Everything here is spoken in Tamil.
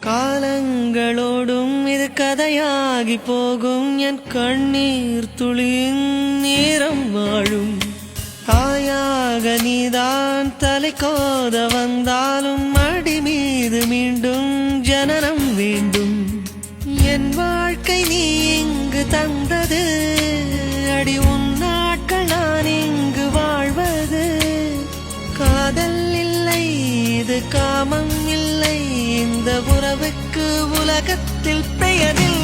காலங்களோடும் இது கதையாகி போகும் என் கண்ணீர் துளியின் நேரம் வாழும் தாயாக நீதான் தலை கோத வந்தாலும் அடி மீது மீண்டும் ஜனனம் வேண்டும் என் வாழ்க்கை நீ இங்கு தந்தது அடி உன் நாட்கள் நான் இங்கு வாழ்வது காதல் இல்லை இது காமம் இல்லை இந்த உறவுக்கு உலகத்தில் பெயரில்லை